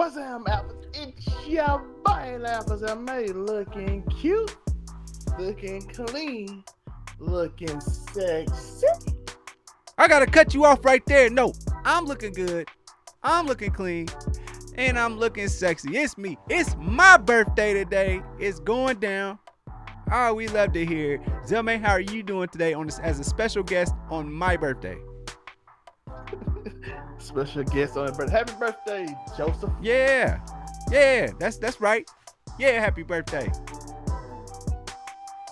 What's up, Apples? It's your boy, Apples. I'm looking cute, looking clean, looking sexy. I gotta cut you off right there. No, I'm looking good. I'm looking clean. And I'm looking sexy. It's me. It's my birthday today. It's going down. Oh, we love to hear it. Zelma, how are you doing today on this as a special guest on my birthday? Special guest on it, but happy birthday, Joseph. Yeah, that's right. Yeah, happy birthday.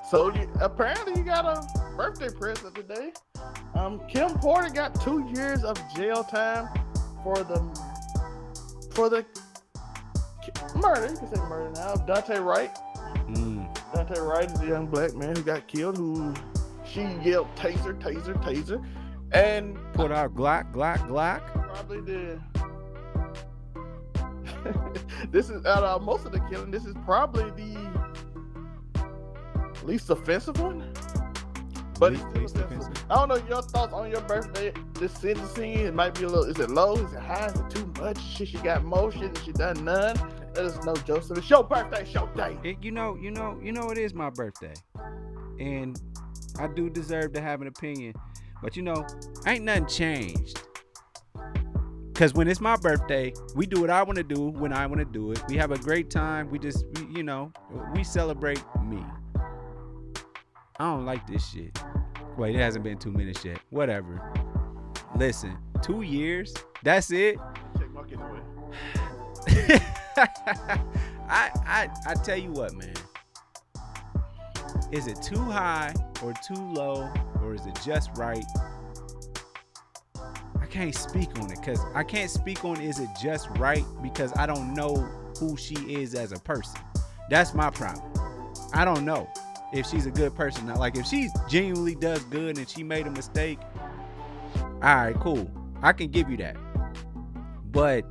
So apparently you got a birthday present today. Kim Porter got 2 years of jail time for the murder. You can say murder now. Dante Wright. Dante Wright is a young black man who got killed. Who she yelled taser, taser, taser, and put out Glock. Probably did. This is out of most of the killing. This is probably the least offensive one. But it's still offensive. I don't know your thoughts on your birthday. This sentencing, it might be a little. Is it low? Is it high? Is it too much? Shit, she got more shit. She done none. Let us know, Joseph. It's your birthday, show day. You know, it is my birthday, and I do deserve to have an opinion. But ain't nothing changed. Cause when it's my birthday, we do what I want to do when I want to do it. We have a great time. We celebrate me. I don't like this shit. Wait, it hasn't been 2 minutes yet. Whatever. Listen, 2 years? That's it? Check my kid away. I tell you what, man. Is it too high or too low, or is it just right? I can't speak on it, because I can't speak on is it just right because I don't know who she is as a person. That's my problem. I don't know if she's a good person. Now, like if she genuinely does good and she made a mistake, all right, cool. I can give you that. But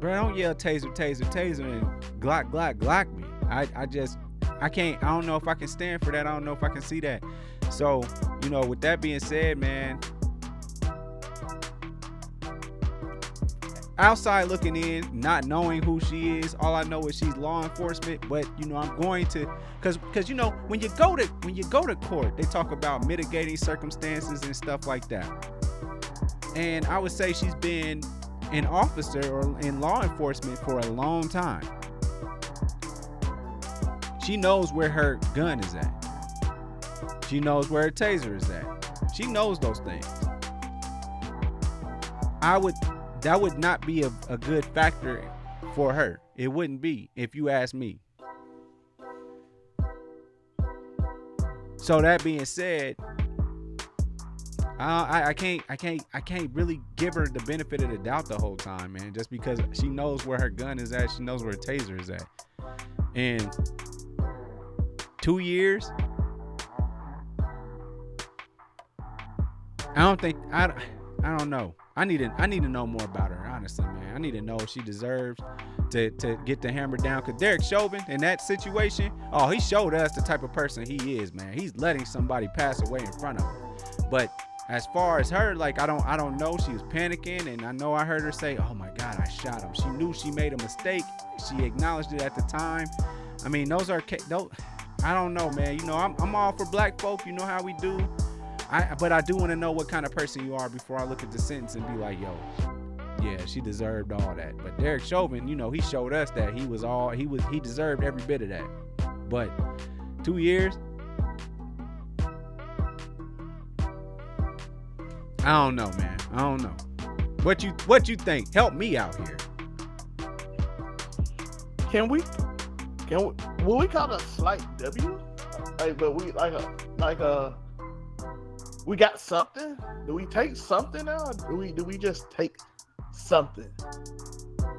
bro, don't yell taser, taser, taser and Glock, Glock, Glock me. I can't. I don't know if I can stand for that. I don't know if I can see that. So, with that being said, man, outside looking in, not knowing who she is, all I know is she's law enforcement. But I'm going to, because when you go to court, they talk about mitigating circumstances and stuff like that. And I would say she's been an officer or in law enforcement for a long time. She knows where her gun is at. She knows where her taser is at. She knows those things. That would not be a good factor for her. It wouldn't be, if you ask me. So that being said, I can't really give her the benefit of the doubt the whole time, man. Just because she knows where her gun is at, she knows where her taser is at, and 2 years. I don't know. I need to know more about her, honestly, man. I need to know if she deserves to get the hammer down. Cause Derek Chauvin in that situation, he showed us the type of person he is, man. He's letting somebody pass away in front of him. But as far as her, like I don't know. She was panicking, and I know I heard her say, "Oh my God, I shot him." She knew she made a mistake. She acknowledged it at the time. I mean, those. I don't know, man. I'm all for black folk. You know how we do. But I do want to know what kind of person you are before I look at the sentence and be like, yo, yeah, she deserved all that. But Derek Chauvin, he showed us that he deserved every bit of that. But 2 years, I don't know, man. I don't know. What you think? Help me out here. Will we call it a slight W? We got something? Do we take something now? Or do we just take something?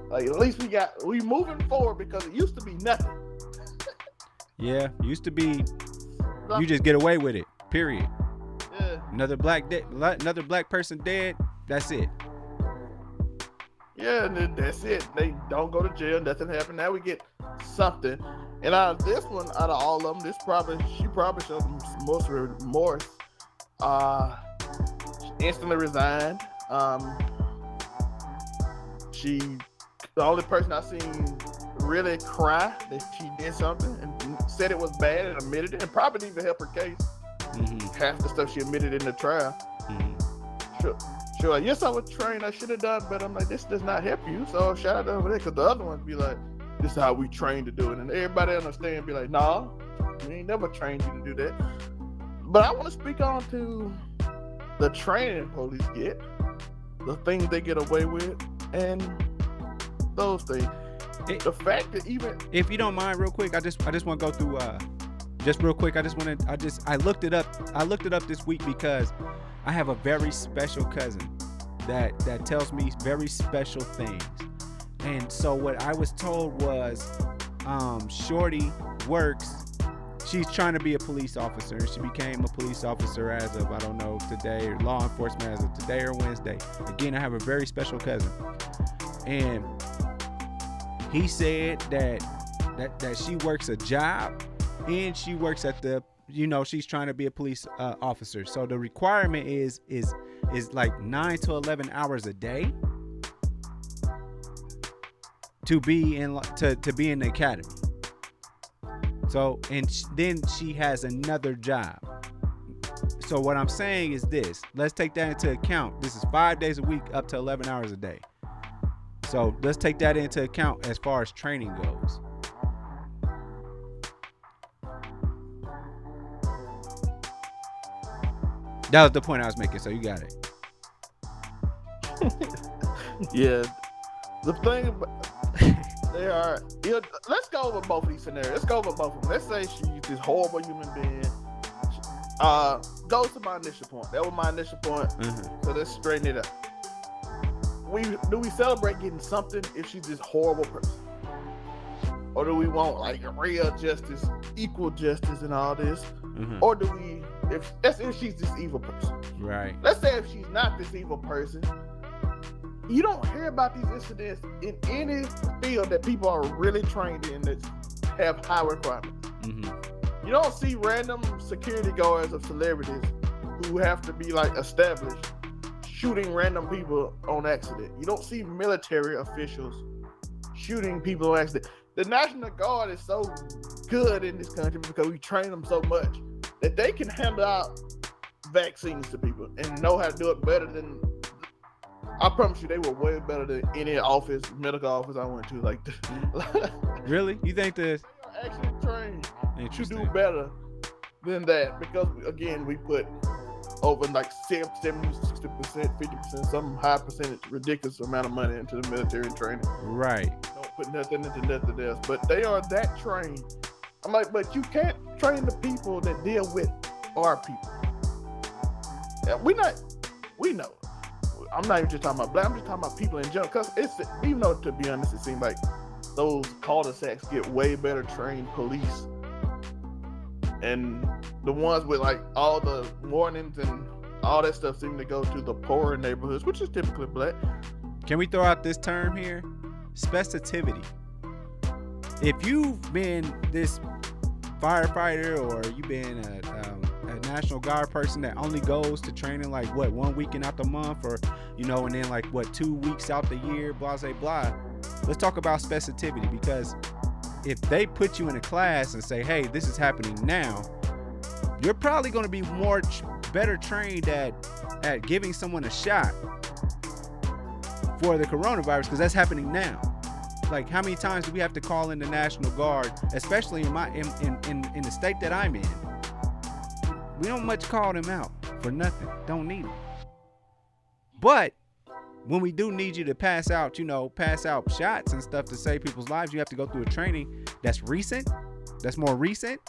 Like at least we moving forward, because it used to be nothing. Yeah, used to be you just get away with it. Period. Yeah. Another black person dead. That's it. Yeah, and then that's it. They don't go to jail. Nothing happened. Now we get something. And out of all of them, she probably showed the most remorse. She instantly resigned. She the only person I seen really cry that she did something and said it was bad and admitted it, and probably didn't even help her case. Half the stuff she admitted in the trial. Sure, like, yes, I was trained. I should have done better. I'm like, this does not help you. So shout out over there, because the other ones be like, this is how we trained to do it, and everybody understand. Be like, nah, we ain't never trained you to do that. But I want to speak on to the training police get, the things they get away with, and those things. The fact that even, if you don't mind, real quick, I just want to go through just real quick. I looked it up this week because I have a very special cousin that tells me very special things. And so what I was told was, Shorty works. She's trying to be a police officer. She became a police officer as of, I don't know, today, or law enforcement as of today or Wednesday. Again, I have a very special cousin, and he said that she works a job, and she works at the, she's trying to be a police officer. So the requirement is like 9 to 11 hours a day to be in the academy. So, and then she has another job. So what I'm saying is this. Let's take that into account. This is 5 days a week, up to 11 hours a day. So let's take that into account as far as training goes. That was the point I was making, so you got it. Yeah. The thing about, let's go over both of these scenarios. Let's go over both of them. Let's say she's this horrible human being. Goes to my initial point. That was my initial point. So let's straighten it up. Do we celebrate getting something if she's this horrible person? Or do we want like real justice, equal justice and all this? Or do we, if she's this evil person? Right. Let's say if she's not this evil person, you don't hear about these incidents in any field that people are really trained in that have high requirements. You don't see random security guards of celebrities who have to be like established shooting random people on accident. You don't see military officials shooting people on accident. The National Guard is so good in this country because we train them so much that they can hand out vaccines to people and know how to do it better than, I promise you, they were way better than any medical office I went to. Like, really? You think that? They are actually trained to do better than that because, again, we put over like 70, 60%, 50%, some high percentage, ridiculous amount of money into the military training. Right. Don't put nothing into nothing else. But they are that trained. I'm like, but you can't train the people that deal with our people. We know. I'm not even just talking about black, I'm just talking about people in general. Because even though, to be honest, it seems like those cul-de-sacs get way better trained police. And the ones with like all the warnings and all that stuff seem to go to the poorer neighborhoods, which is typically black. Can we throw out this term here? Specificity. If you've been this firefighter or you've been a National Guard person that only goes to training like 1 weekend out the month, or and then like 2 weeks out the year, blah blah blah. Let's talk about specificity, because if they put you in a class and say, hey, this is happening now, you're probably going to be better trained at giving someone a shot for the coronavirus, because that's happening now. Like, how many times do we have to call in the National Guard, especially in the state that I'm in? We don't much call them out for nothing. Don't need them. But when we do need you to pass out shots and stuff to save people's lives, you have to go through a training that's recent, that's more recent.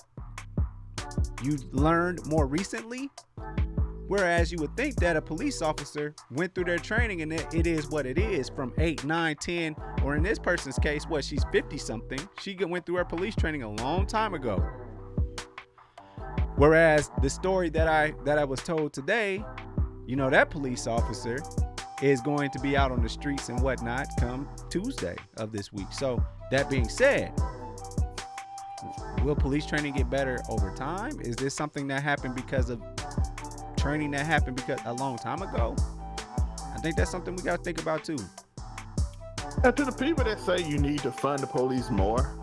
You learned more recently. Whereas you would think that a police officer went through their training and it is what it is from 8, 9, 10, or in this person's case, she's 50 something. She went through her police training a long time ago. Whereas the story that I was told today, that police officer is going to be out on the streets and whatnot come Tuesday of this week. So that being said, will police training get better over time? Is this something that happened because of training that happened because a long time ago? I think that's something we got to think about too. And to the people that say you need to fund the police more,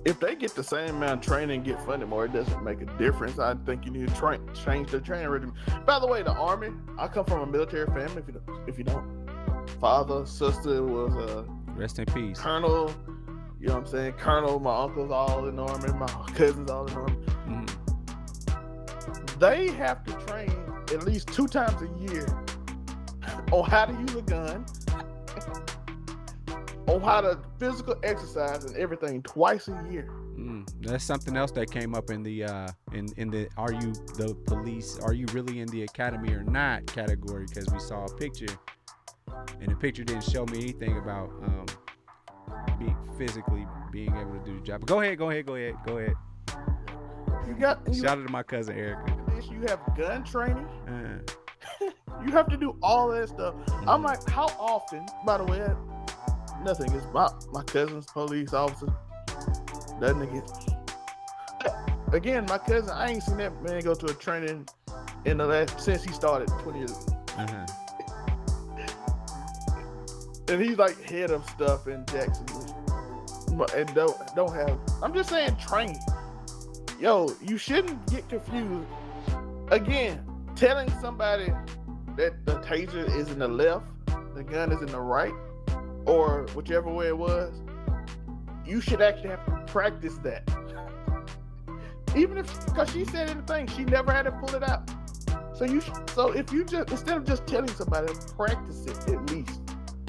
if they get the same amount of training and get funded more, it doesn't make a difference. I think you need to change the training regimen. By the way, the Army, I come from a military family, if you don't. Father, sister was a rest in peace colonel, you know what I'm saying? Colonel, my uncles all in the Army, my cousins all in the Army. They have to train at least 2 times a year on how to use a gun, on how to physical exercise and everything twice a year. That's something else that came up in the in the are you the police, are you really in the academy or not category, because we saw a picture and the picture didn't show me anything about physically being able to do the job. But go ahead. Shout out to my cousin Erica. You have gun training. You have to do all that stuff. I'm like, how often? By the way, nothing. It's my cousin's police officer. That nigga. Again, my cousin, I ain't seen that man go to a training in the last since he started 20 years ago. And he's like head of stuff in Jackson, and don't have. I'm just saying, train. Yo, you shouldn't get confused. Again, telling somebody that the taser is in the left, the gun is in the right, or whichever way it was, you should actually have to practice that. Even because she said in the thing, she never had to pull it out. So if you just, instead of just telling somebody, practice it at least,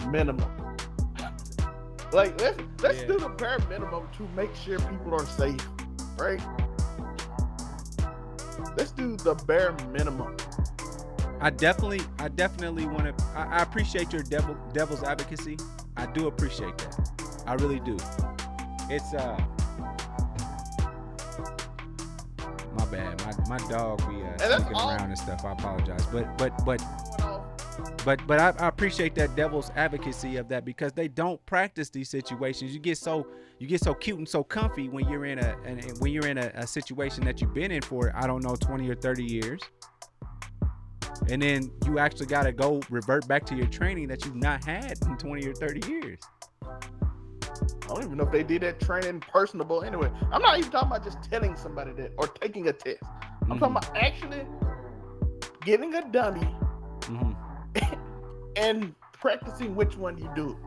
minimum. Like let's do the bare minimum to make sure people are safe, right? Let's do the bare minimum. I definitely want to. I appreciate your devil's advocacy. I do appreciate that. I really do. It's my bad. My dog be sneaking around and stuff. I apologize. But I appreciate that devil's advocacy of that, because they don't practice these situations. You get so cute and so comfy when you're in a situation that you've been in for, I don't know, 20 or 30 years. And then you actually got to go revert back to your training that you've not had in 20 or 30 years. I don't even know if they did that training personable anyway. I'm not even talking about just telling somebody that or taking a test. I'm talking about actually getting a dummy and practicing which one you do.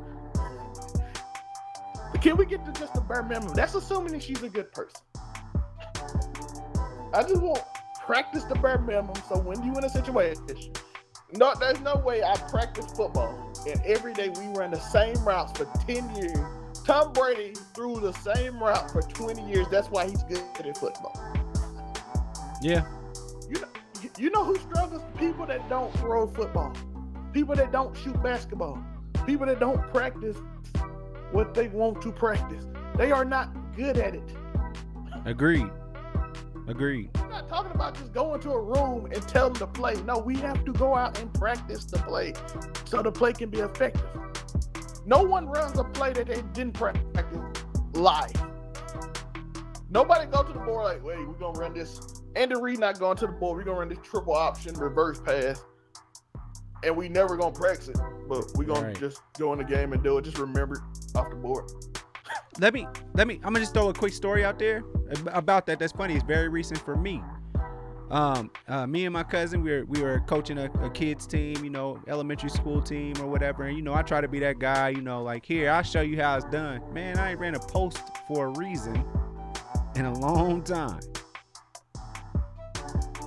Can we get to just the bare minimum? That's assuming that she's a good person. I just want practice the bare minimum, so when you in a situation, no, there's no way I practice football and every day we run the same routes for 10 years. Tom Brady threw the same route for 20 years. That's why he's good at football. Yeah. You know who struggles? People that don't throw football. People that don't shoot basketball. People that don't practice what they want to practice. They are not good at it. Agreed. I'm not talking about just going to a room and tell them to play. No, we have to go out and practice the play so the play can be effective. No one runs a play that they didn't practice live. Nobody go to the board like, wait, we're going to run this. Andy Reid not going to the board. We're going to run this triple option reverse pass. And we never going to practice it. But we're going to just go in the game and do it. Just remember it off the board. Let me, I'm going to just throw a quick story out there about that. That's funny. It's very recent for me. Me and my cousin, we were coaching a kids team, elementary school team or whatever. And, I try to be that guy, like, here, I'll show you how it's done. Man, I ain't ran a post for a reason in a long time.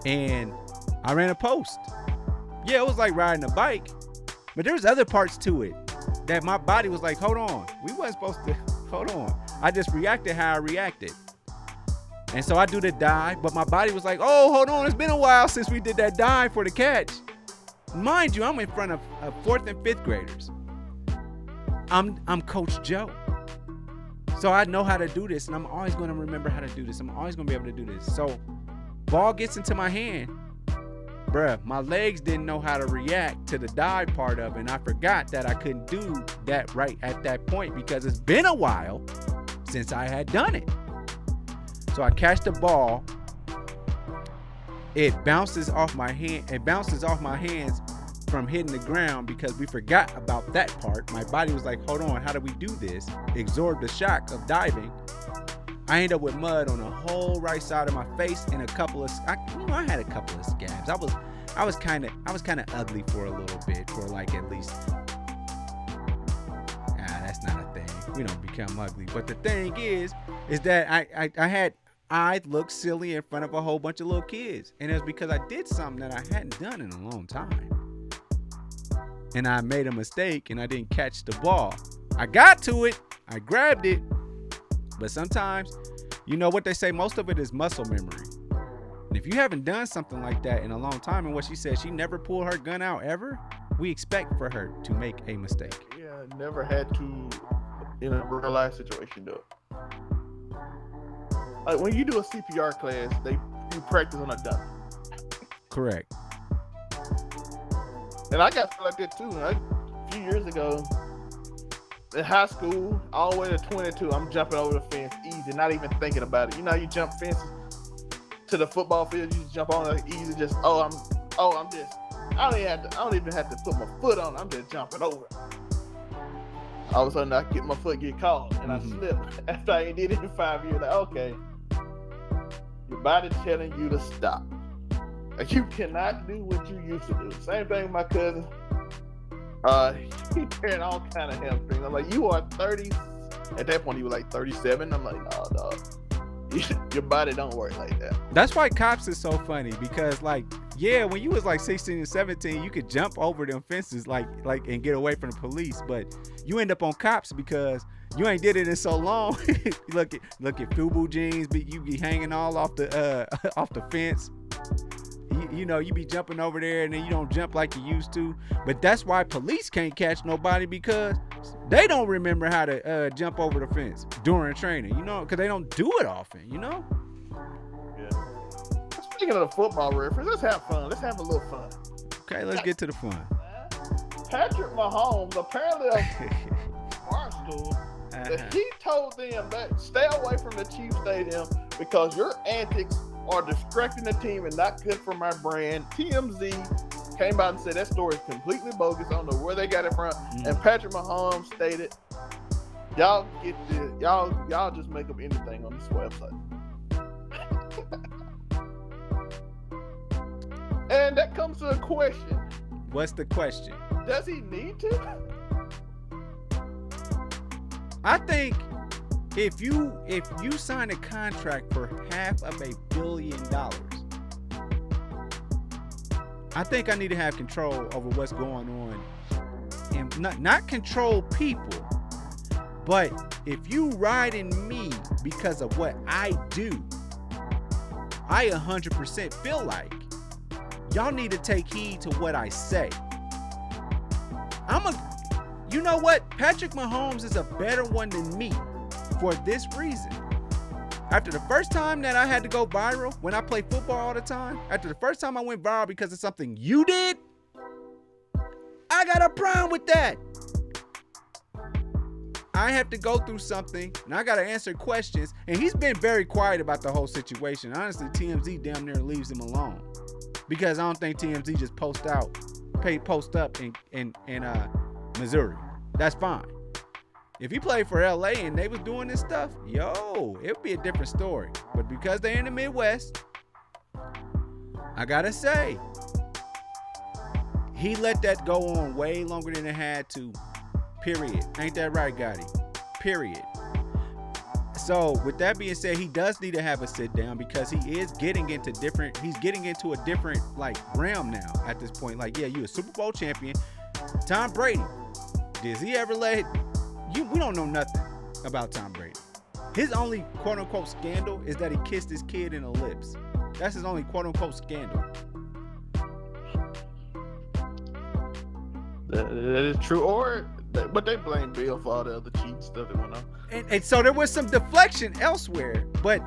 And I ran a post. Yeah, it was like riding a bike, but there was other parts to it that my body was like, hold on. We wasn't supposed to, hold on. I just reacted how I reacted. And so I do the dive, but my body was like, oh, hold on. It's been a while since we did that dive for the catch. Mind you, I'm in front of 4th and 5th graders. I'm Coach Joe. So I know how to do this, and I'm always going to remember how to do this. I'm always going to be able to do this. So ball gets into my hand. Bruh, my legs didn't know how to react to the dive part of it, and I forgot that I couldn't do that right at that point because it's been a while since I had done it. So I catch the ball. It bounces off my hand. It bounces off my hands from hitting the ground because we forgot about that part. My body was like, hold on, how do we do this? Absorb the shock of diving. I ended up with mud on the whole right side of my face and a couple of, I had a couple of scabs. I was kind of ugly for a little bit, for like at least, that's not a thing. We don't become ugly. But the thing is that I looked silly in front of a whole bunch of little kids. And it was because I did something that I hadn't done in a long time. And I made a mistake and I didn't catch the ball. I got to it. I grabbed it. But sometimes, you know what they say, most of it is muscle memory. And if you haven't done something like that in a long time, and what she said, she never pulled her gun out ever, we expect for her to make a mistake. Yeah, never had to, in a real life situation, though. Like when you do a CPR class, you practice on a dummy. Correct. And I got like that too. A few years ago, in high school, all the way to 22, I'm jumping over the fence easy, not even thinking about it. You know how you jump fences to the football field, you just jump on it easy, just I don't even have to put my foot on it, I'm just jumping over it. All of a sudden my foot get caught and I slip after I ain't did it in 5 years. Like, okay, your body telling you to stop. Like, you cannot do what you used to do. Same thing with my cousin. He tearing all kind of hamstrings. I'm like, you are 30. At that point, he was like 37. I'm like, no, dog. Your body don't work like that. That's why cops is so funny because, like, yeah, when you was like 16 and 17, you could jump over them fences like and get away from the police, but you end up on cops because you ain't did it in so long. look at FUBU jeans, you be hanging all off the fence. You know, you be jumping over there and then you don't jump like you used to. But that's why police can't catch nobody because they don't remember how to jump over the fence during training, you know, because they don't do it often, you know? Yeah. Speaking of the football reference, let's have fun. Let's have a little fun. Okay, let's get to the fun. Patrick Mahomes, apparently of Barstool, that he told them that stay away from the Chiefs Stadium because your antics are distracting the team and not good for my brand. TMZ came out and said that story is completely bogus. I don't know where they got it from. And Patrick Mahomes stated, y'all get this, y'all just make up anything on this website. And that comes to a question. What's the question? Does he need to? I think if you sign a contract for $500 million, I think I need to have control over what's going on, and not control people, but if you riding me because of what I do, I 100% feel like y'all need to take heed to what I say. You know what? Patrick Mahomes is a better one than me for this reason. After the first time that I had to go viral, when I play football all the time, after the first time I went viral because of something you did, I got a problem with that. I have to go through something, and I got to answer questions, and he's been very quiet about the whole situation. Honestly, TMZ damn near leaves him alone because I don't think TMZ just post up in Missouri. That's fine. If he played for LA and they was doing this stuff, it would be a different story. But because they're in the Midwest, I gotta say, he let that go on way longer than it had to. Period. Ain't that right, Gotti? Period. So with that being said, he does need to have a sit down because he's getting into a different like realm now at this point. Like, yeah, you a Super Bowl champion. Tom Brady. Does he ever let we don't know nothing about Tom Brady. His only quote unquote scandal is that he kissed his kid in the lips. That's his only quote unquote scandal. That is true. But they blame Bill for all the other cheating stuff that went on. And so there was some deflection elsewhere, but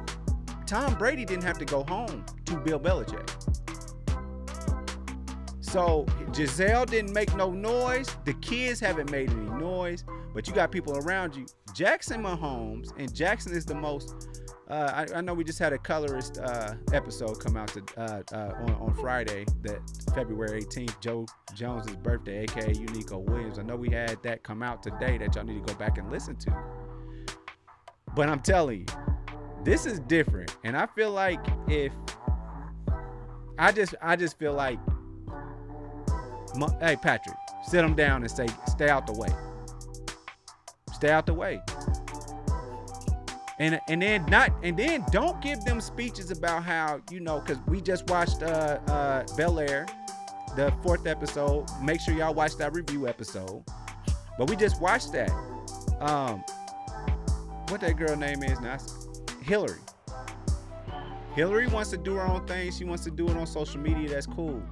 Tom Brady didn't have to go home to Bill Belichick. So Giselle didn't make no noise. The kids haven't made any noise, but you got people around you. Jackson Mahomes, and Jackson is the most I know we just had a colorist episode come out on Friday, that February 18th, Joe Jones's birthday, aka Uniqo Williams. I know we had that come out today that y'all need to go back and listen to. But I'm telling you, this is different, and I feel like if I just feel like, hey Patrick, sit him down and say, stay out the way. Stay out the way. And then don't give them speeches about how, because we just watched Bel Air, the 4th episode. Make sure y'all watch that review episode. But we just watched that. What that girl name is now? Hillary. Hillary wants to do her own thing. She wants to do it on social media. That's cool.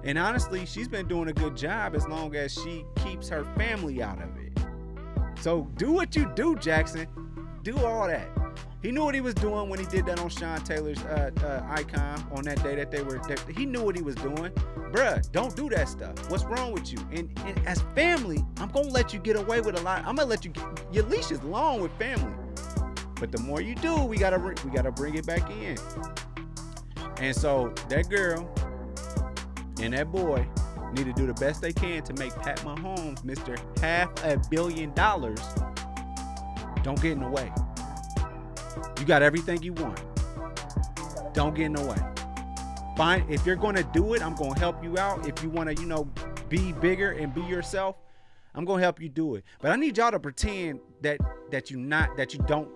And honestly, she's been doing a good job as long as she keeps her family out of it. So do what you do, Jackson. Do all that. He knew what he was doing when he did that on Sean Taylor's Icon on that day he knew what he was doing. Bruh, don't do that stuff. What's wrong with you? And as family, I'm going to let you get away with a lot. I'm going to let you your leash is long with family. But the more you do, we got to bring it back in. And so that girl and that boy need to do the best they can to make Pat Mahomes, Mr. $500 million, don't get in the way. You got everything you want. Don't get in the way. Fine. If you're going to do it, I'm going to help you out. If you want to, be bigger and be yourself, I'm going to help you do it. But I need y'all to pretend that you don't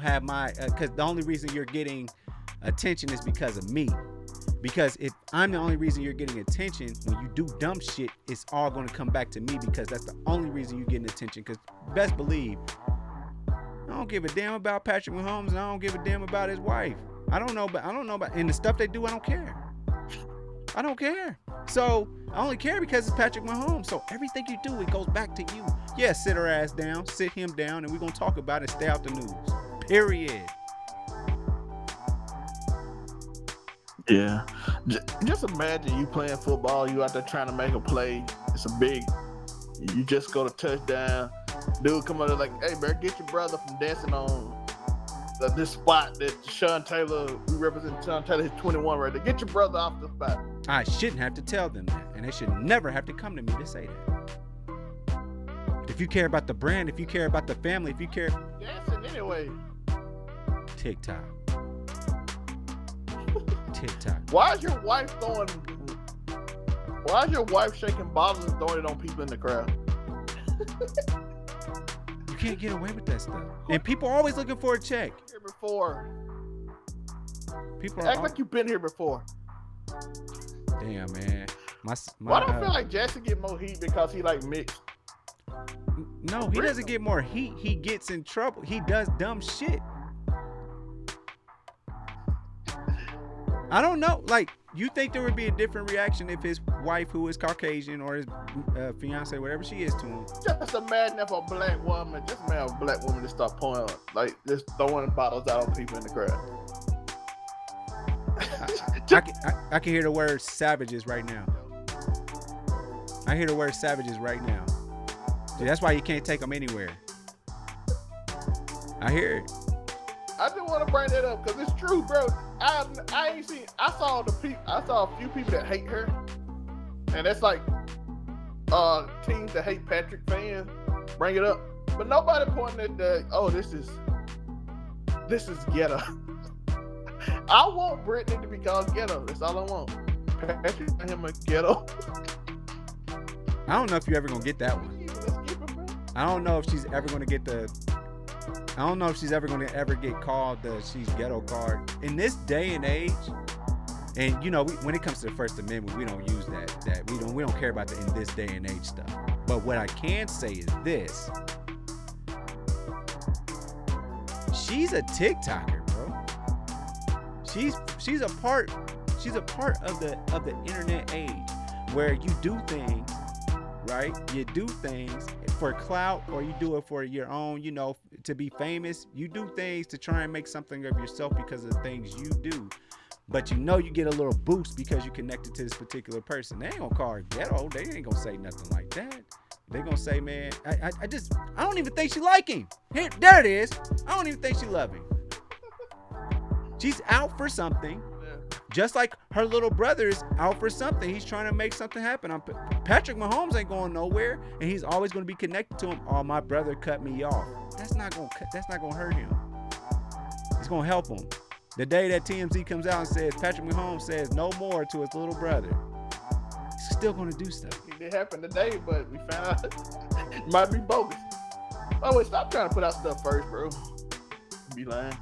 have my, because the only reason you're getting attention is because of me. Because if I'm the only reason you're getting attention, when you do dumb shit, it's all going to come back to me, because that's the only reason you're getting attention. Because best believe, I don't give a damn about Patrick Mahomes, and I don't give a damn about his wife. I don't know about, and the stuff they do, I don't care. I don't care. So I only care because it's Patrick Mahomes. So everything you do, it goes back to you. Yeah, sit her ass down, sit him down, and we're going to talk about it. Stay out the news. Period. Yeah. Just imagine you playing football, you out there trying to make a play. It's a big, you just go to touchdown. Dude come out like, hey, bro, get your brother from dancing on this spot that Sean Taylor, we represent Sean Taylor, his 21 right there. Get your brother off the spot. I shouldn't have to tell them that, and they should never have to come to me to say that. If you care about the brand, if you care about the family, if you care... Dancing anyway. TikTok. TikTok. Why is your wife shaking bottles and throwing it on people in the crowd? You can't get away with that stuff. And people are always looking for a check. Here before. People act like you've been here before. Damn, man. Why do I feel like Jackson get more heat because he like mixed? No, he doesn't get more heat. He gets in trouble. He does dumb shit. I don't know. Like, you think there would be a different reaction if his wife, who is Caucasian, or his fiance, whatever she is to him? Just imagine if a black woman just start pouring, like, just throwing bottles out on people in the crowd. I can hear the word savages right now. I hear the word savages right now. See, that's why you can't take them anywhere. I hear it. I just want to bring that up because it's true, bro. I saw a few people that hate her, and that's like teams that hate Patrick fans bring it up, but nobody pointing at this is ghetto. I want Brittany to be called ghetto. That's all I want. Patrick and him a ghetto. I don't know if you're ever gonna get that one. I don't know if she's ever gonna get ever get called the she's ghetto card in this day and age. And when it comes to the First Amendment, we don't use that we don't care about the in this day and age stuff. But what I can say is this: she's a TikToker, bro. She's a part of the internet age where you do things, right? You do things for clout, or you do it for your own, to be famous. You do things to try and make something of yourself because of the things you do. But you get a little boost because you connected to this particular person. They ain't gonna call her ghetto. They ain't gonna say nothing like that. They gonna say, man, I don't even think she like him. There it is. I don't even think she love him. She's out for something. Just like her little brother is out for something. He's trying to make something happen. Patrick Mahomes ain't going nowhere, and he's always going to be connected to him. Oh, my brother cut me off. That's not gonna hurt him. It's gonna help him. The day that TMZ comes out and says Patrick Mahomes says no more to his little brother, he's still gonna do stuff. It happened today, but we found out it might be bogus. Oh wait, stop trying to put out stuff first, bro. You be lying.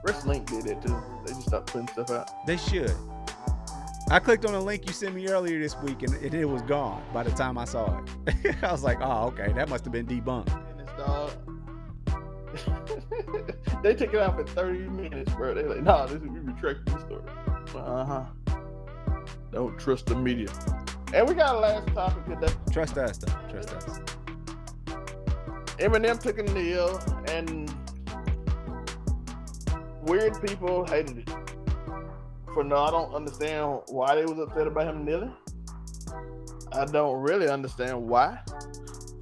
WrestleLink did that too. They just stopped putting stuff out. They should. I clicked on a link you sent me earlier this week, and it was gone by the time I saw it. I was like, oh, okay, that must have been debunked. And it's dog. They took it out for 30 minutes, bro. They're like, nah, we retracted this story. Don't trust the media. And we got a last topic today. Trust us, though. Trust us. Eminem took a kneel, and weird people hated it. I don't understand why they was upset about him kneeling. I don't really understand why.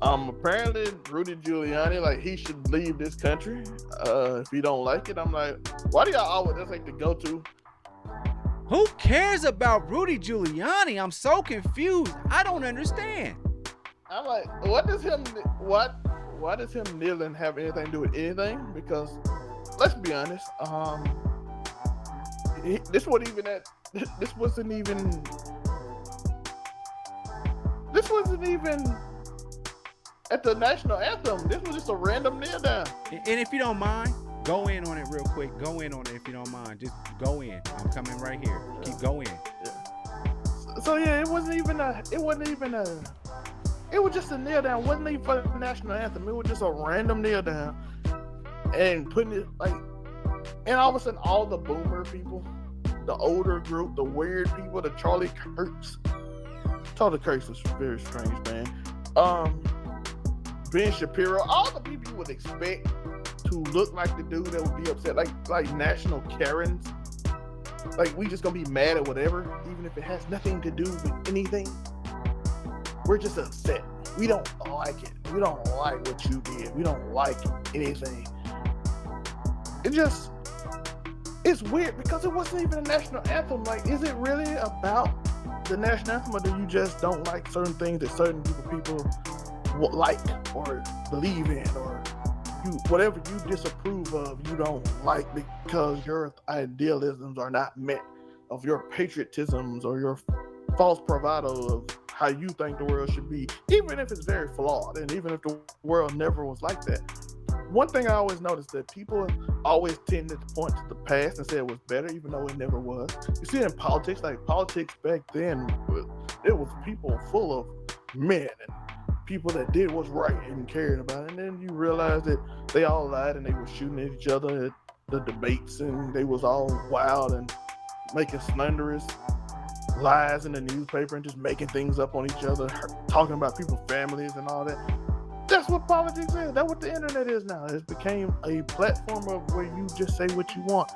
Apparently Rudy Giuliani, like, he should leave this country if he don't like it. I'm like, why do y'all always just like to go to? Who cares about Rudy Giuliani? I'm so confused. I don't understand. I'm like, why does him kneeling have anything to do with anything? Because let's be honest, this wasn't even at the National Anthem. This was just a random kneel down. And if you don't mind, go in on it real quick. Go in on it if you don't mind. Just go in. I'm coming right here. Keep going. Yeah. So yeah, it was just a kneel down. It wasn't even for the National Anthem. It was just a random kneel down. And putting it like, and all of a sudden, all the boomer people, the older group, the weird people, the Charlie Kirks. Charlie Kirks was very strange, man. Ben Shapiro, all the people you would expect to look like the dude that would be upset, like national Karens. Like, we just gonna be mad at whatever, even if it has nothing to do with anything. We're just upset. We don't like it. We don't like what you did. We don't like anything. It's weird because it wasn't even a national anthem. Like, is it really about the national anthem, or do you just don't like certain things that certain people like or believe in, or whatever you disapprove of, you don't like because your idealisms are not met, of your patriotisms or your false bravado of how you think the world should be, even if it's very flawed, and even if the world never was like that. One thing I always noticed, that people always tended to point to the past and say it was better, even though it never was. You see it in politics, like politics back then, it was people full of men and people that did what's right and cared about it. And then you realize that they all lied and they were shooting at each other at the debates, and they was all wild and making slanderous lies in the newspaper and just making things up on each other, talking about people's families and all that. That's what politics is. That's what the internet is now. It became a platform of where you just say what you want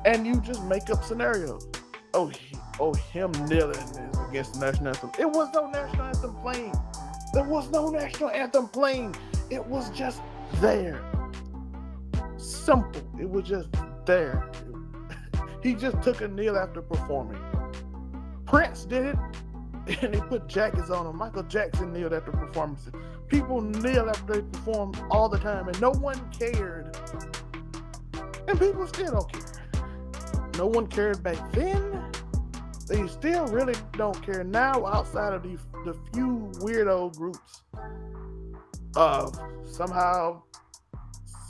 and you just make up scenarios. Oh, him kneeling is against the national anthem. It was no national anthem playing. There was no national anthem playing. It was just there. Simple. It was just there. He just took a kneel after performing. Prince did it, and they put jackets on him. Michael Jackson kneeled after performances. People kneel after they perform all the time, and no one cared. And people still don't care. No one cared back then. They still really don't care now, outside of the few weirdo groups of somehow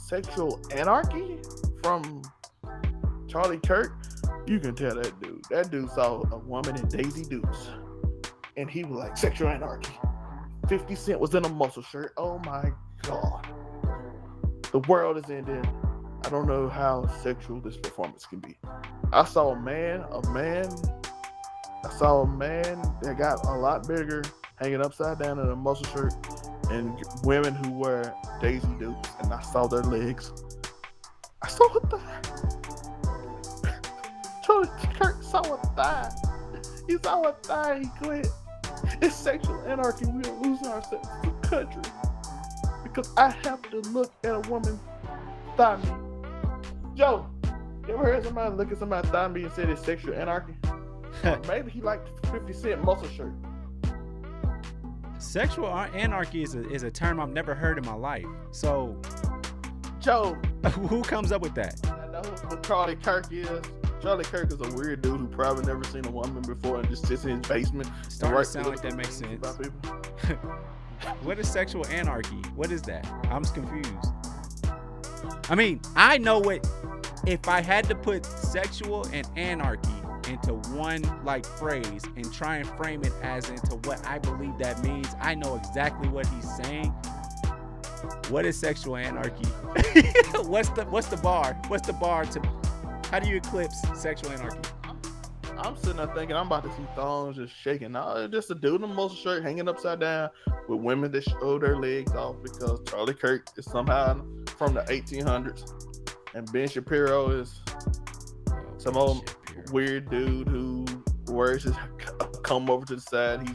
sexual anarchy from Charlie Kirk. You can tell that dude. That dude saw a woman in Daisy Dukes, and he was like, sexual anarchy. 50 Cent was in a muscle shirt. Oh my God. The world is ending. I don't know how sexual this performance can be. I saw a man that got a lot bigger hanging upside down in a muscle shirt, and women who wear Daisy Dukes, and I saw their legs. I saw a thigh. Charlie Kirk saw a thigh. He saw a thigh. He quit. It's sexual anarchy. We are losing our sense of country because I have to look at a woman's thigh meat. Joe, you ever heard somebody look at somebody's thigh meat and said it's sexual anarchy? Or maybe he liked 50 Cent muscle shirt. Sexual anarchy is a term I've never heard in my life. So, Joe, who comes up with that? I know who Charlie Kirk is. Charlie Kirk is a weird dude who probably never seen a woman before and just sits in his basement. Starting to sound like that makes sense. What is sexual anarchy? What is that? I'm just confused. I mean, I know what. If I had to put sexual and anarchy into one like phrase and try and frame it as into what I believe that means, I know exactly what he's saying. What is sexual anarchy? What's the bar? What's the bar to? How do you eclipse sexual anarchy? I'm sitting there thinking I'm about to see thongs just shaking. No, it's just a dude in a muscle shirt hanging upside down with women that show their legs off because Charlie Kirk is somehow from the 1800s and Ben Shapiro is some old weird dude who wears his comb over to the side. He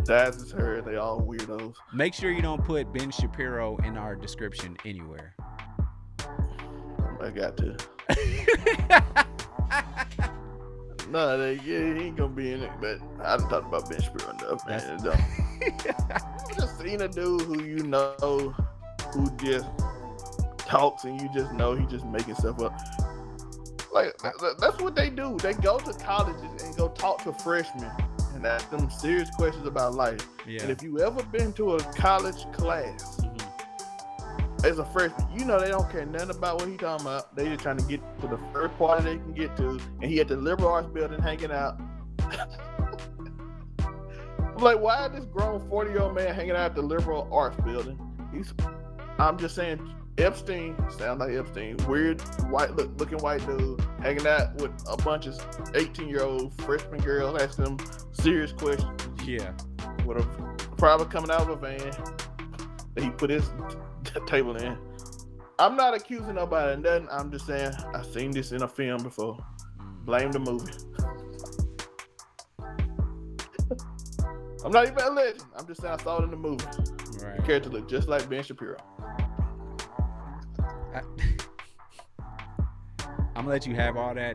dyes his hair. They all weirdos. Make sure you don't put Ben Shapiro in our description anywhere. I got to. No, he ain't gonna be in it, but I done talked about Ben Shapiro enough, man. Just seen a dude who you know who just talks and you just know he just making stuff up. Like, that's what they do. They go to colleges and go talk to freshmen and ask them serious questions about life. Yeah. And if you ever been to a college class as a freshman, you know they don't care nothing about what he talking about. They just trying to get to the first party they can get to. And he at the liberal arts building hanging out. I'm like, why is this grown 40-year-old man hanging out at the liberal arts building? I'm just saying, Epstein, sound like Epstein, weird looking white dude hanging out with a bunch of 18-year-old freshman girls asking them serious questions. Yeah. With a probably coming out of a van that he put his table in. I'm not accusing nobody of nothing. I'm just saying I've seen this in a film before. Blame the movie. I'm not even a legend. I'm just saying I saw it in the movie. Right. The character looked just like Ben Shapiro. I'm gonna let you have all that.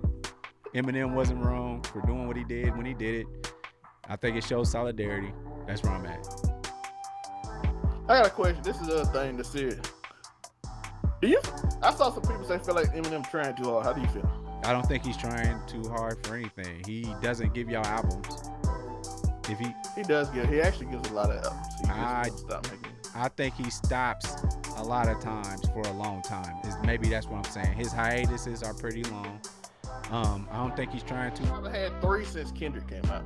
Eminem wasn't wrong for doing what he did when he did it. I think it shows solidarity. That's where I'm at. I got a question. This is the thing that's serious. I saw some people feel like Eminem trying too hard. How do you feel? I don't think he's trying too hard for anything. He doesn't give y'all albums. If he he actually gives a lot of albums. He just stop making it. I think he stops a lot of times for a long time. Maybe that's what I'm saying. His hiatuses are pretty long. I don't think he's trying to. I've had 3 since Kendrick came out.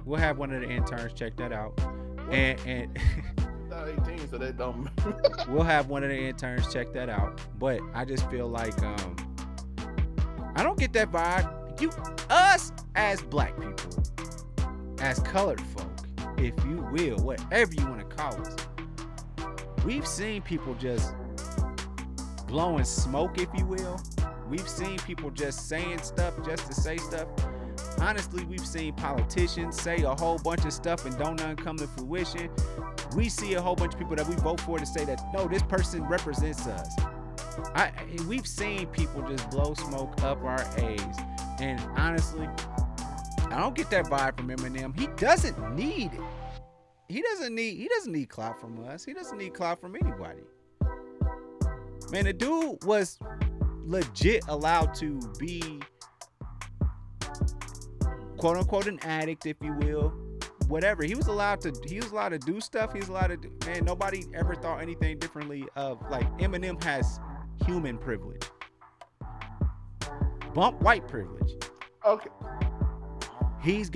We'll have one of the interns check that out, and 18, so they don't. We'll have one of the interns check that out. But I just feel like I don't get that vibe. Us as black people, as colored folk, if you will, whatever you want to call us, we've seen people just blowing smoke, if you will. We've seen people just saying stuff just to say stuff. Honestly, we've seen politicians say a whole bunch of stuff and don't none come to fruition. We see a whole bunch of people that we vote for to say that, no, this person represents us. We've seen people just blow smoke up our A's. And honestly, I don't get that vibe from Eminem. He doesn't need it. He doesn't need clout from us. He doesn't need clout from anybody. Man, the dude was legit allowed to be quote unquote an addict, if you will. Whatever. He was allowed to do stuff. He was allowed to do, man, nobody ever thought anything differently of, like, Eminem has human privilege. Bump white privilege. Okay. He's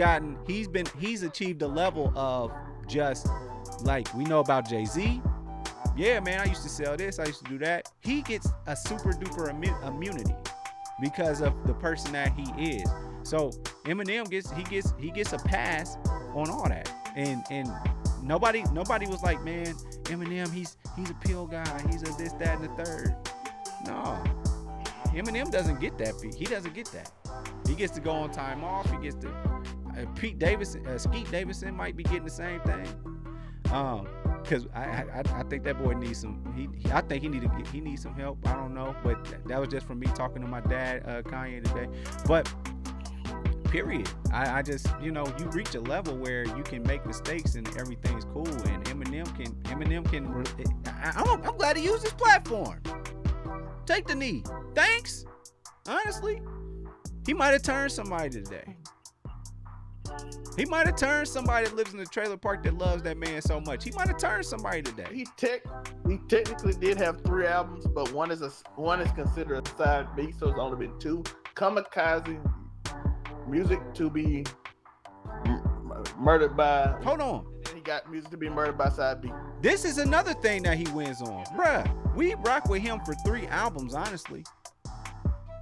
achieved a level of just like we know about Jay-Z. Yeah, man, I used to sell this, I used to do that. He gets a super duper immunity because of the person that he is. So Eminem gets a pass on all that. And nobody was like, man, Eminem, he's a pill guy, he's a this, that, and the third. No. Eminem doesn't get that. He doesn't get that. He gets to go on time off. He gets to. Pete Davidson, Skeet Davidson might be getting the same thing. Because I think that boy needs some. I think he needs some help. I don't know, but that was just from me talking to my dad, Kanye, today. But period. I just, you reach a level where you can make mistakes and everything's cool. And Eminem can. I'm glad he used his platform. Take the knee. Thanks. Honestly, he might have turned somebody today. He might have turned somebody that lives in the trailer park that loves that man so much. He might have turned somebody today. He technically did have 3 albums, but one is considered a side B, so it's only been 2. Kamikaze Music to be murdered by. Hold on. And he got Music to be murdered by side B. This is another thing that he wins on, bruh. We rock with him for 3 albums, honestly.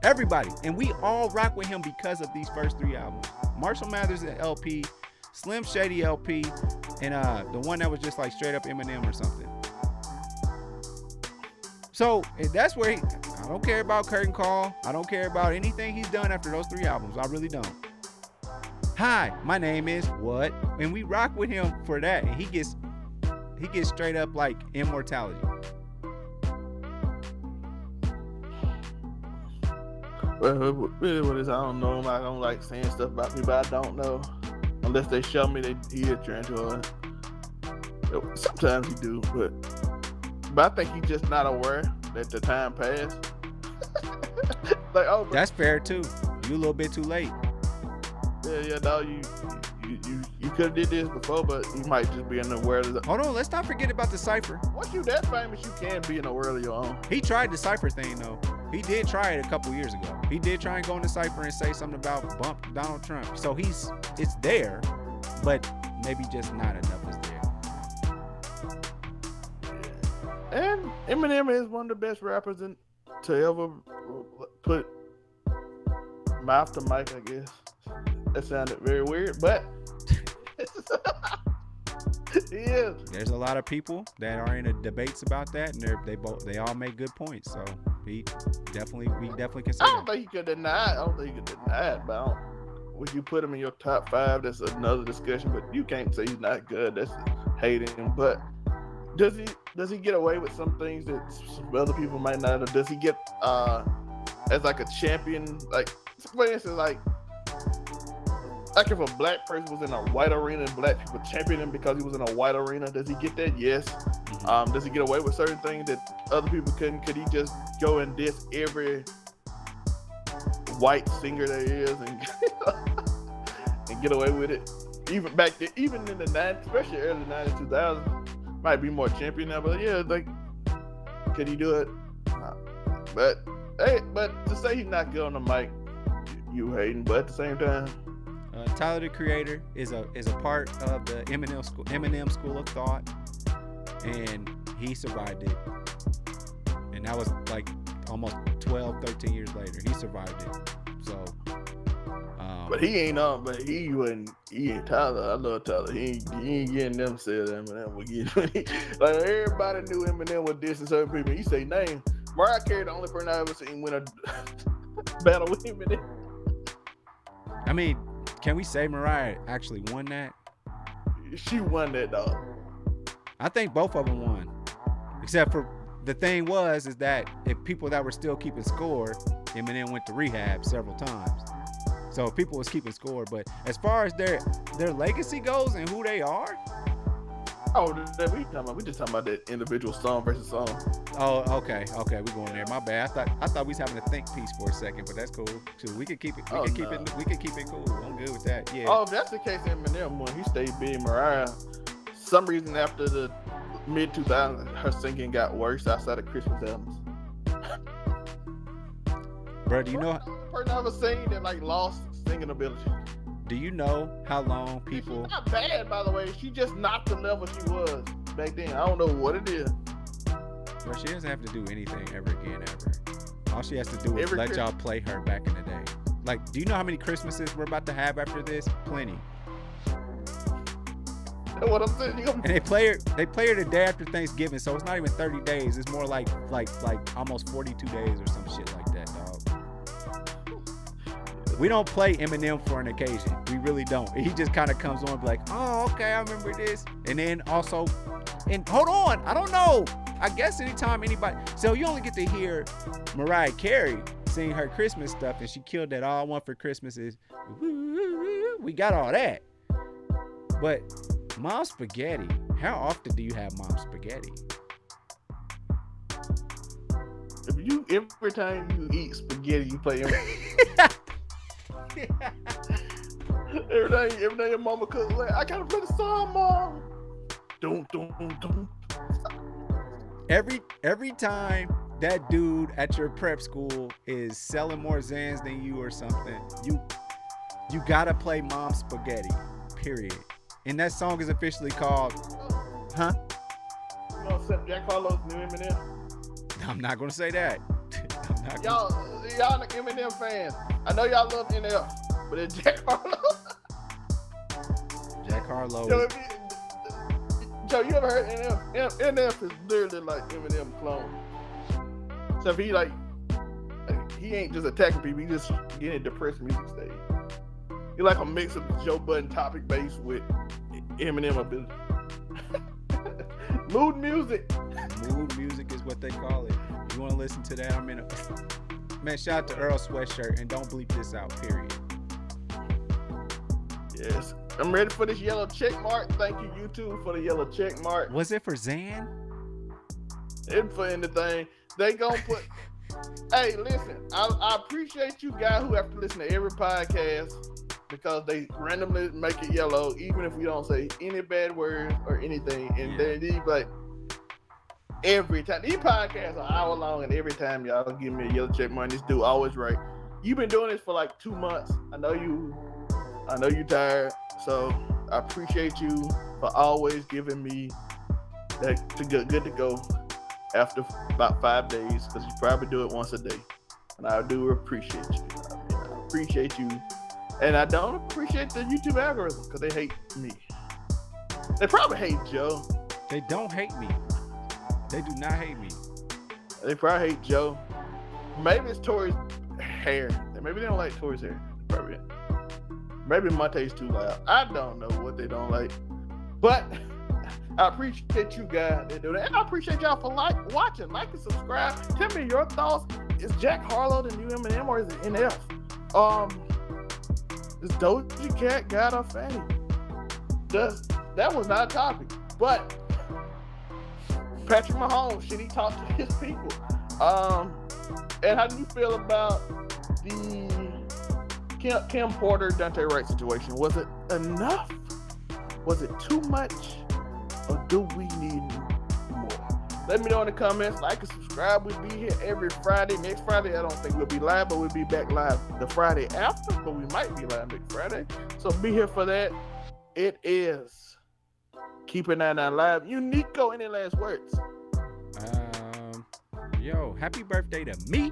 Everybody, and we all rock with him because of these first 3 albums. Marshall Mathers LP, Slim Shady LP, and the one that was just like straight up Eminem or something. So that's where I don't care about Curtain Call. I don't care about anything he's done after those 3 albums. I really don't. Hi, my name is what, and we rock with him for that. And he gets straight up like immortality. Well, really, what is I don't know him. I don't like saying stuff about people I don't know, unless they show me he is Tarantula. Sometimes he do, but I think he's just not aware that the time passed. Like, oh, bro. That's fair too. You a little bit too late. Yeah, no, you could have did this before, but you might just be unaware of the. Hold on, let's not forget about the cipher. Once you that famous, you can be in the world of your own. He tried the cipher thing though. He did try it a couple years ago. He did try and go in the cipher and say something about bump Donald Trump. So it's there, but maybe just not enough is there. And Eminem is one of the best rappers to ever put mouth to mic, I guess. That sounded very weird, but he is. There's a lot of people that are in debates about that, and they all make good points. So we definitely can say I don't think he could deny it. But would you put him in your top 5? That's another discussion. But you can't say he's not good. That's hating him. But does he get away with some things that some other people might not? Or does he get as like a champion? Like, for instance, like if a black person was in a white arena and black people champion him because he was in a white arena, does he get that? Yes. Does he get away with certain things that other people couldn't? Could he just go and diss every white singer there is and get away with it? Even back then, even in the 90s, especially early 90s, 2000s, might be more champion now. But yeah, like, could he do it? But to say he's not good on the mic, you hating. But at the same time, Tyler the Creator is a part of the Eminem school of thought, and he survived it. And that was like almost 12, 13 years later. He survived it. So, but he ain't on. But he ain't Tyler. I love Tyler. He ain't getting them said Eminem would get. Like, everybody knew Eminem was dissing certain people. He say name. Mariah Carey, the only person I ever seen win a battle with Eminem. I mean, can we say Mariah actually won that? She won that, dog. I think both of them won. Except for the thing is that if people that were still keeping score, Eminem went to rehab several times. So people was keeping score. But as far as their legacy goes and who they are. Oh, we just talking about that individual song versus song. Oh, okay, we going there. My bad. I thought we was having a think piece for a second, but that's cool. So we could keep it. We could keep it cool. I'm good with that. Yeah. Oh, if that's the case, Eminem won. He stayed big. Mariah, some reason after the mid 2000s, her singing got worse outside of Christmas albums. Bro, do you know? Person I ever seen that like lost singing ability. Do you know how long people? She's not bad, by the way. She just not the level she was back then. I don't know what it is. Bro, she doesn't have to do anything ever again, ever. All she has to do is let y'all play her back in the day. Like, do you know how many Christmases we're about to have after this? Plenty. That's what I'm saying. And they play her the day after Thanksgiving, so it's not even 30 days. It's more like almost 42 days or some shit like that, dog. We don't play Eminem for an occasion. We really don't. He just kind of comes on and be like, oh, okay, I remember this. And then also, and hold on, I don't know. I guess anytime anybody, so you only get to hear Mariah Carey sing her Christmas stuff, and she killed that All I Want for Christmas is, we got all that. But Mom Spaghetti, how often do you have Mom Spaghetti? Every time you eat spaghetti, you play every day your mama cooks, like, I gotta play the song, Mom. Dum. Every time that dude at your prep school is selling more Zans than you or something, you gotta play Mom Spaghetti, period. And that song is officially called, huh? You gonna accept Jack Harlow's new Eminem? I'm not gonna say that. Y'all the Eminem fans. I know y'all love NF, but it's Jack Harlow. Jack Harlow. Joe, you ever heard NF? NF is literally like Eminem clone. So if he he ain't just attacking people, he just getting depressed music stage. He like a mix of Joe Budden topic bass with Eminem ability. Mood music. Mood music is what they call it. You want to listen to that? I'm in a man. Shout out to Earl Sweatshirt, and don't bleep this out. Period. Yes, I'm ready for this yellow check mark. Thank you, YouTube, for the yellow check mark. Was it for Zan? It's for anything. They gonna put. Hey, listen. I appreciate you guys who have to listen to every podcast because they randomly make it yellow, even if we don't say any bad words or anything. And then they like. Every time these podcasts are an hour long, and every time y'all give me a yellow check mark, this dude always right. You've been doing this for like 2 months. I know you tired, so I appreciate you for always giving me that good to go after about 5 days, because you probably do it once a day, and I do appreciate you. I appreciate you, and I don't appreciate the YouTube algorithm because they hate me. They probably hate Joe. They don't hate me. They do not hate me. They probably hate Joe. Maybe it's Tori's hair. Maybe they don't like Tori's hair. Probably. Maybe Monte's too loud. I don't know what they don't like. But I appreciate you guys that do that. And I appreciate y'all for watching. Like and subscribe. Tell me your thoughts. Is Jack Harlow the new Eminem, or is it NF? Is Doja Cat got a fanny? That was not a topic. But Patrick Mahomes, should he talk to his people? And how do you feel about the Kim Porter, Dante Wright situation? Was it enough? Was it too much? Or do we need more? Let me know in the comments. Like and subscribe. We'll be here every Friday. Next Friday, I don't think we'll be live, but we'll be back live the Friday after. But we might be live next Friday. So be here for that. It is Keeping 99 Live. Uniqo, any last words? Yo, happy birthday to me.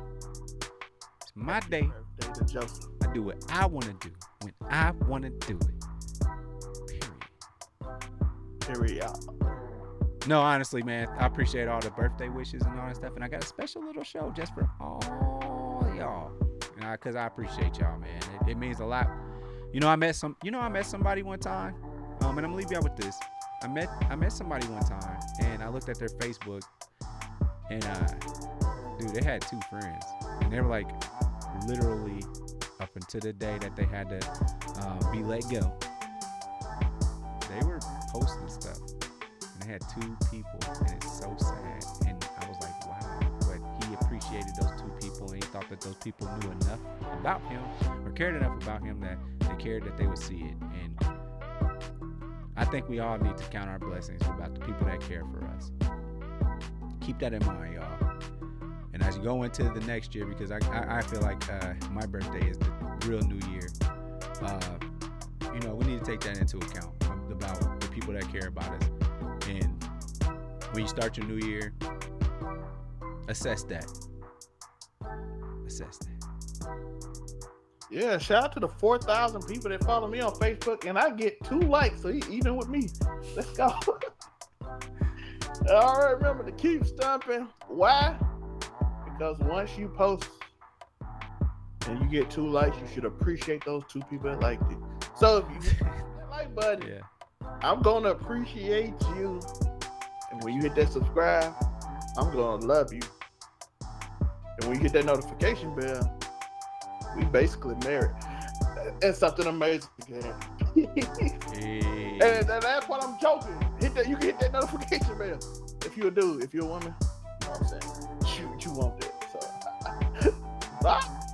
It's my day. Happy birthday to Joseph. I do what I want to do when I want to do it. Period. No, honestly, man, I appreciate all the birthday wishes and all that stuff. And I got a special little show just for all y'all. Because I appreciate y'all, man. It means a lot. I met somebody one time. And I'm gonna leave y'all with this. I met somebody one time, and I looked at their Facebook, and dude, they had 2 friends, and they were like literally up until the day that they had to be let go. They were posting stuff, and they had 2 people, and it's so sad. And I was like, wow, but he appreciated those 2 people, and he thought that those people knew enough about him or cared enough about him that they cared that they would see it. And I think we all need to count our blessings about the people that care for us. Keep that in mind, y'all. And as you go into the next year, because I feel like my birthday is the real new year, we need to take that into account about the people that care about us. And when you start your new year, assess that. Yeah, shout out to the 4,000 people that follow me on Facebook, and I get 2 likes, so even with me. Let's go. All right, remember to keep stomping. Why? Because once you post, and you get 2 likes, you should appreciate those 2 people that liked it. So if you hit that like button, I'm gonna appreciate you. And when you hit that subscribe, I'm gonna love you. And when you hit that notification bell, we basically married. And something amazing again. And the last part, I'm joking. You can hit that notification bell. If you're a dude, if you're a woman, you know what I'm saying? You want that. So, bye.